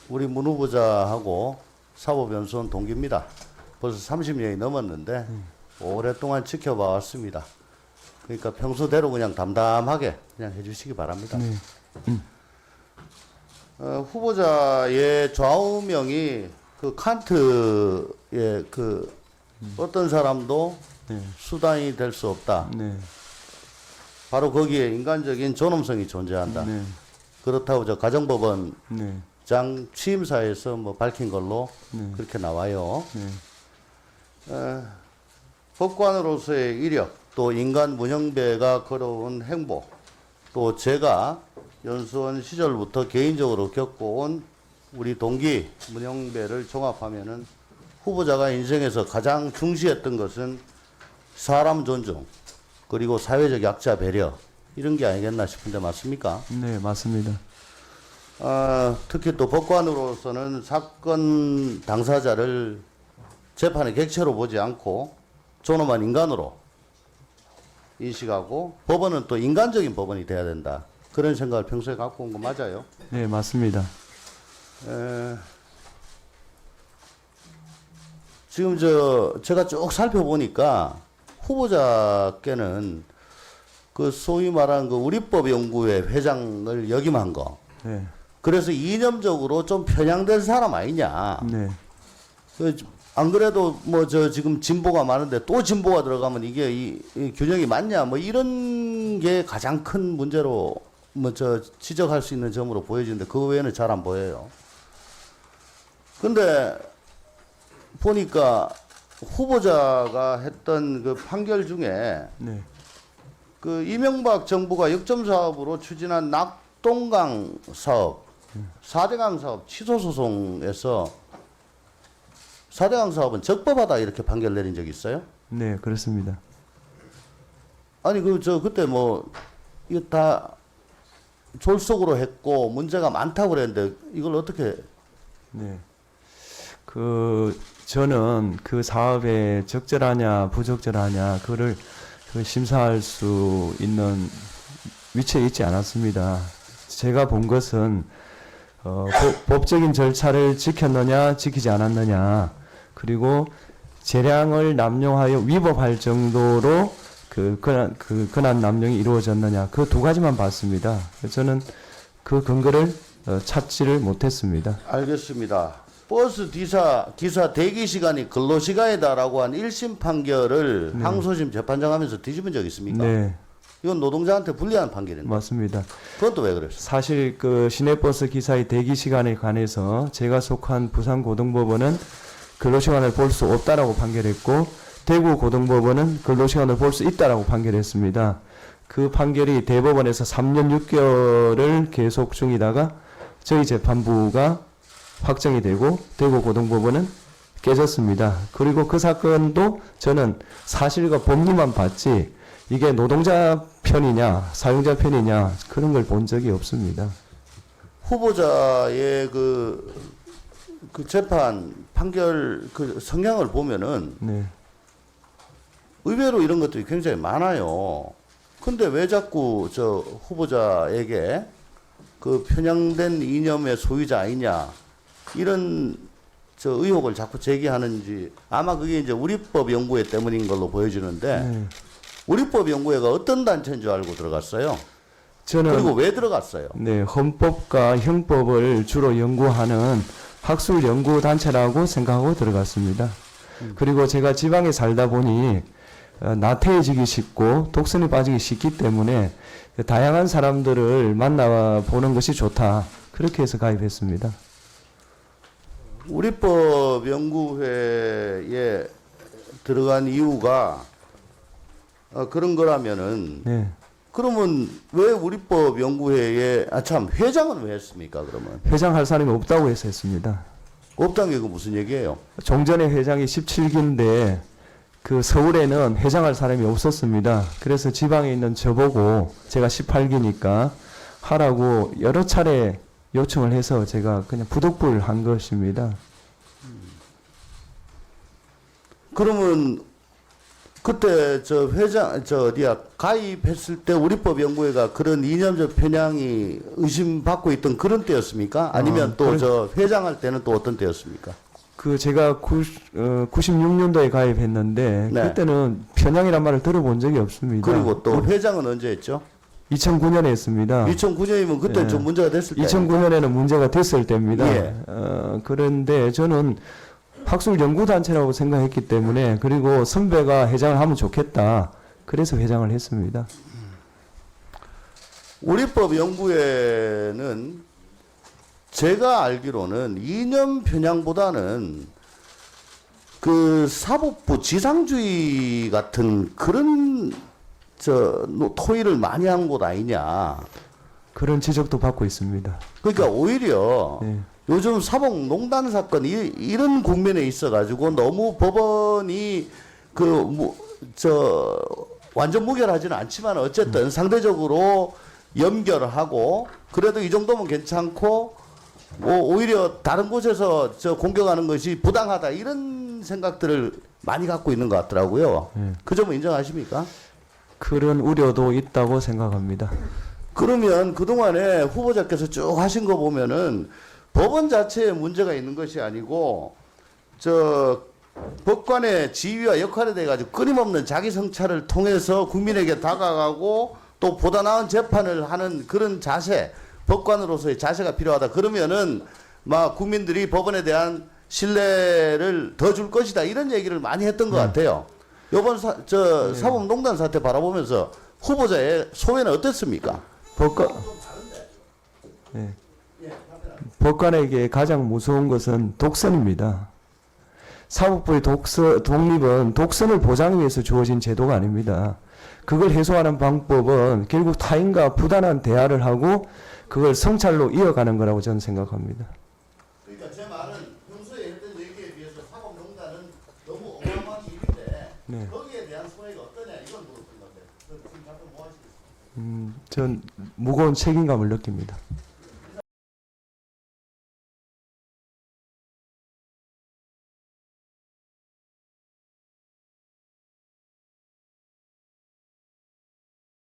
우리 문 후보자하고 사법연수원 동기입니다. 벌써 30년이 넘었는데 오랫동안 지켜봐 왔습니다. 그러니까 평소대로 그냥 담담하게 그냥 해주시기 바랍니다. 네. 후보자의 좌우명이 그 칸트의 그 어떤 사람도 네. 수단이 될 수 없다. 네. 바로 거기에 인간적인 존엄성이 존재한다. 네. 그렇다고 저 가정법원장 네. 취임사에서 뭐 밝힌 걸로 네. 그렇게 나와요. 네. 법관으로서의 이력, 또 인간 문형배가 걸어온 행보, 또 제가 연수원 시절부터 개인적으로 겪어온 우리 동기 문형배를 종합하면은 후보자가 인생에서 가장 중시했던 것은 사람 존중, 그리고 사회적 약자 배려, 이런 게 아니겠나 싶은데 맞습니까? 네, 맞습니다. 특히 또 법관으로서는 사건 당사자를 재판의 객체로 보지 않고 존엄한 인간으로 인식하고 법원은 또 인간적인 법원이 돼야 된다. 그런 생각을 평소에 갖고 온 거 맞아요? 네, 맞습니다. 지금 제가 쭉 살펴보니까 후보자께는 그 소위 말하는 그 우리법연구회 회장을 역임한 거. 네. 그래서 이념적으로 좀 편향된 사람 아니냐. 네. 안 그래도 뭐 지금 진보가 많은데 또 진보가 들어가면 이게 이 균형이 맞냐. 뭐 이런 게 가장 큰 문제로 뭐 지적할 수 있는 점으로 보여지는데 그 외에는 잘 안 보여요. 근데 보니까 후보자가 했던 그 판결 중에 네. 그 이명박 정부가 역점 사업으로 추진한 낙동강 사업, 4대강 사업 취소 소송에서 4대강 사업은 적법하다 이렇게 판결 내린 적 있어요? 네, 그렇습니다. 아니 그때 뭐 이거 다 졸속으로 했고 문제가 많다고 그랬는데 이걸 어떻게? 네. 저는 그 사업에 적절하냐 부적절하냐 그거를 심사할 수 있는 위치에 있지 않았습니다. 제가 본 것은 법적인 절차를 지켰느냐 지키지 않았느냐, 그리고 재량을 남용하여 위법할 정도로 근한 남용이 이루어졌느냐, 그 두 가지만 봤습니다. 저는 그 근거를 찾지를 못했습니다. 알겠습니다. 버스 기사 대기 시간이 근로 시간이다라고 한 1심 판결을 항소심 재판장 하면서 뒤집은 적 있습니까? 네, 이건 노동자한테 불리한 판결인데. 맞습니다. 그건 또 왜 그랬어요? 사실 시내버스 기사의 대기 시간에 관해서 제가 속한 부산고등법원은 근로시간을 볼 수 없다라고 판결했고, 대구고등법원은 근로시간을 볼 수 있다라고 판결했습니다. 그 판결이 대법원에서 3년 6개월을 계속 중이다가 저희 재판부가 확정이 되고 대구고등법원은 깨졌습니다. 그리고 그 사건도 저는 사실과 법리만 봤지 이게 노동자 편이냐 사용자 편이냐 그런 걸 본 적이 없습니다. 후보자의 그 재판 판결 그 성향을 보면은 네. 의외로 이런 것들이 굉장히 많아요. 근데 왜 자꾸 후보자에게 그 편향된 이념의 소유자 아니냐 이런 의혹을 자꾸 제기하는지, 아마 그게 이제 우리법연구회 때문인 걸로 보여지는데 네. 우리법연구회가 어떤 단체인 줄 알고 들어갔어요? 저는 그리고 왜 들어갔어요? 네, 헌법과 형법을 주로 연구하는 학술 연구 단체라고 생각하고 들어갔습니다. 그리고 제가 지방에 살다 보니 나태해지기 쉽고 독선에 빠지기 쉽기 때문에 다양한 사람들을 만나보는 것이 좋다. 그렇게 해서 가입했습니다. 우리법연구회에 들어간 이유가 그런 거라면은 네. 그러면 왜 우리법연구회에 회장은 왜 했습니까? 그러면 회장할 사람이 없다고 해서 했습니다. 없다는 게 그 무슨 얘기예요? 종전에 회장이 17기인데 서울에는 회장할 사람이 없었습니다. 그래서 지방에 있는 저보고 제가 18기니까 하라고 여러 차례 요청을 해서 제가 그냥 부독불 한 것입니다. 그러면 그때 저 회장 저 어디야 가입했을 때 우리법연구회가 그런 이념적 편향이 의심받고 있던 그런 때였습니까? 아니면 또 저 회장할 때는 또 어떤 때였습니까? 그 제가 96년도에 가입했는데 네. 그때는 편향이란 말을 들어본 적이 없습니다. 그리고 또 회장은 언제 했죠? 2009년에 했습니다. 2009년이면 그때 예. 좀 문제가 됐을 때. 2009년에는 문제가 됐을 때입니다. 예. 그런데 저는 학술 연구단체라고 생각했기 때문에 그리고 선배가 회장을 하면 좋겠다. 그래서 회장을 했습니다. 우리법연구회는 제가 알기로는 이념 편향보다는 그 사법부 지상주의 같은 그런 토의를 많이 한 곳 아니냐. 그런 지적도 받고 있습니다. 그러니까 오히려 네. 요즘 사법농단 사건 이런 국면에 있어가지고 너무 법원이 완전 무결하지는 않지만 어쨌든 상대적으로 연결하고 그래도 이 정도면 괜찮고 뭐 오히려 다른 곳에서 공격하는 것이 부당하다 이런 생각들을 많이 갖고 있는 것 같더라고요. 네. 그 점은 인정하십니까? 그런 우려도 있다고 생각합니다. 그러면 그동안에 후보자께서 쭉 하신 거 보면은 법원 자체에 문제가 있는 것이 아니고 법관의 지위와 역할에 대해 가지고 끊임없는 자기 성찰을 통해서 국민에게 다가가고 또 보다 나은 재판을 하는 그런 자세, 법관으로서의 자세가 필요하다. 그러면은 막 국민들이 법원에 대한 신뢰를 더 줄 것이다. 이런 얘기를 많이 했던 것 같아요. 이번 사법농단 사태 바라보면서 후보자의 소회는 어땠습니까? 네. 법관에게 가장 무서운 것은 독선입니다. 사법부의 독립은 독선을 보장하기 위해서 주어진 제도가 아닙니다. 그걸 해소하는 방법은 결국 타인과 부단한 대화를 하고 그걸 성찰로 이어가는 거라고 저는 생각합니다. 그러니까 제 말은 평소에 했던 얘기에 비해서 사법농단은 너무 어마어마한 일인데 네. 거기에 대한 소회가 어떠냐 이건 물었던 건데 지금 답변 뭐 하시겠어요? 전 무거운 책임감을 느낍니다.